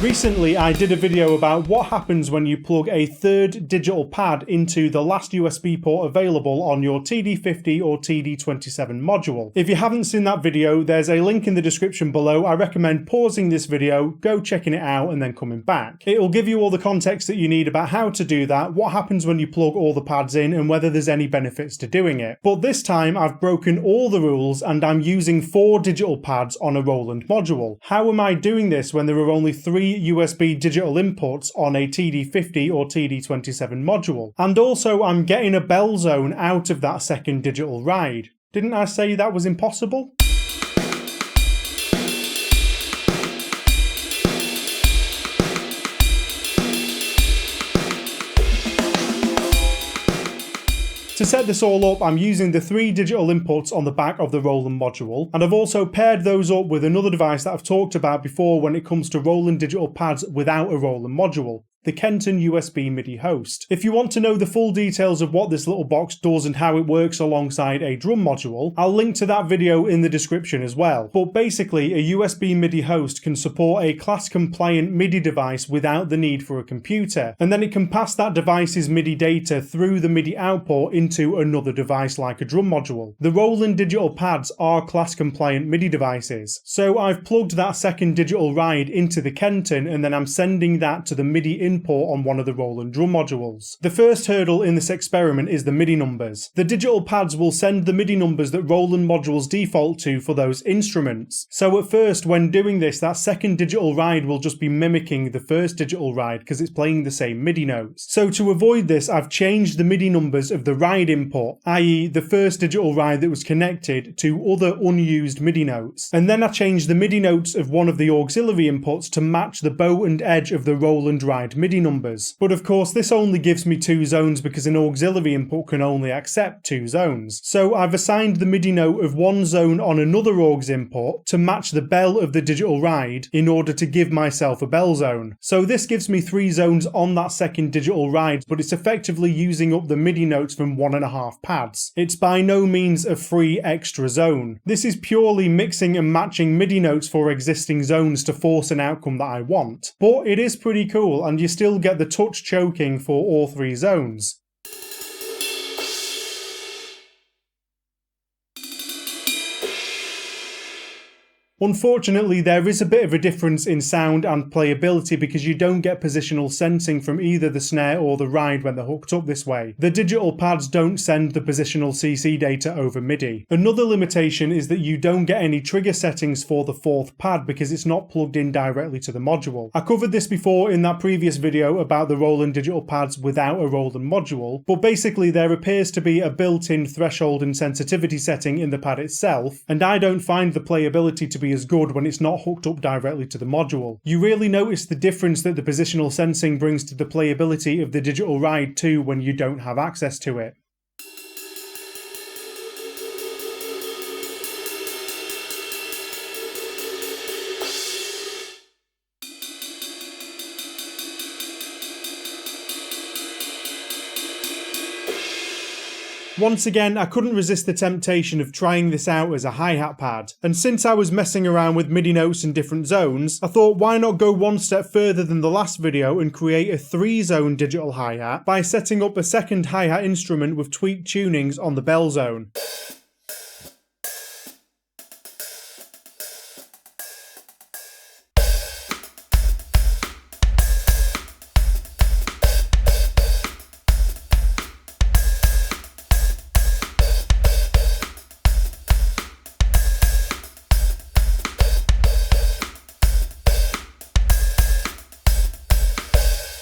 Recently I did a video about what happens when you plug a third digital pad into the last USB port available on your TD-50 or TD-27 module. If you haven't seen that video, there's a link in the description below. I recommend pausing this video, go checking it out and then coming back. It will give you all the context that you need about how to do that, what happens when you plug all the pads in and whether there's any benefits to doing it. But this time I've broken all the rules and I'm using 4 digital pads on a Roland module. How am I doing this when there are only 3 USB digital inputs on a TD-50 or TD-27 module? And also I'm getting a bell zone out of that second digital ride. Didn't I say that was impossible? To set this all up, I'm using the 3 digital inputs on the back of the Roland module, and I've also paired those up with another device that I've talked about before when it comes to Roland digital pads without a Roland module. The Kenton USB MIDI host. If you want to know the full details of what this little box does and how it works alongside a drum module, I'll link to that video in the description as well. But basically, a USB MIDI host can support a class compliant MIDI device without the need for a computer, and then it can pass that device's MIDI data through the MIDI output into another device like a drum module. The Roland digital pads are class compliant MIDI devices, so I've plugged that second digital ride into the Kenton and then I'm sending that to the MIDI input on one of the Roland drum modules. The first hurdle in this experiment is the MIDI numbers. The digital pads will send the MIDI numbers that Roland modules default to for those instruments. So at first, when doing this, that second digital ride will just be mimicking the first digital ride because it's playing the same MIDI notes. So to avoid this, I've changed the MIDI numbers of the ride input, i.e. the first digital ride that was connected, to other unused MIDI notes. And then I changed the MIDI notes of one of the auxiliary inputs to match the bow and edge of the Roland ride MIDI numbers. But of course this only gives me 2 zones because an auxiliary input can only accept 2 zones. So I've assigned the MIDI note of one zone on another aux input to match the bell of the digital ride in order to give myself a bell zone. So this gives me 3 zones on that second digital ride, but it's effectively using up the MIDI notes from 1.5 pads. It's by no means a free extra zone. This is purely mixing and matching MIDI notes for existing zones to force an outcome that I want. But it is pretty cool and you still get the touch choking for all 3 zones. Unfortunately, there is a bit of a difference in sound and playability because you don't get positional sensing from either the snare or the ride when they're hooked up this way. The digital pads don't send the positional CC data over MIDI. Another limitation is that you don't get any trigger settings for the 4th pad because it's not plugged in directly to the module. I covered this before in that previous video about the Roland digital pads without a Roland module, but basically there appears to be a built-in threshold and sensitivity setting in the pad itself, and I don't find the playability to be as good when it's not hooked up directly to the module. You really notice the difference that the positional sensing brings to the playability of the digital ride too when you don't have access to it. Once again, I couldn't resist the temptation of trying this out as a hi-hat pad, and since I was messing around with MIDI notes in different zones, I thought why not go one step further than the last video and create a 3-zone digital hi-hat by setting up a second hi-hat instrument with tweaked tunings on the bell zone.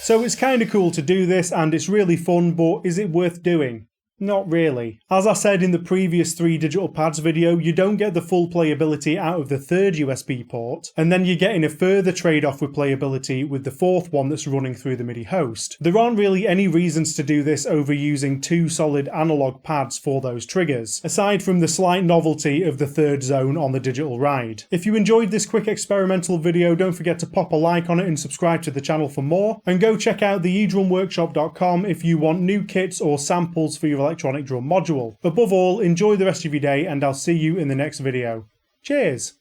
So it's kinda cool to do this and it's really fun, but is it worth doing? Not really. As I said in the previous 3 digital pads video, you don't get the full playability out of the 3rd USB port, and then you're getting a further trade-off with playability with the 4th one that's running through the MIDI host. There aren't really any reasons to do this over using 2 solid analog pads for those triggers, aside from the slight novelty of the 3rd zone on the digital ride. If you enjoyed this quick experimental video, don't forget to pop a like on it and subscribe to the channel for more, and go check out the edrumworkshop.com if you want new kits or samples for your electronic drum module. Above all, enjoy the rest of your day and I'll see you in the next video. Cheers!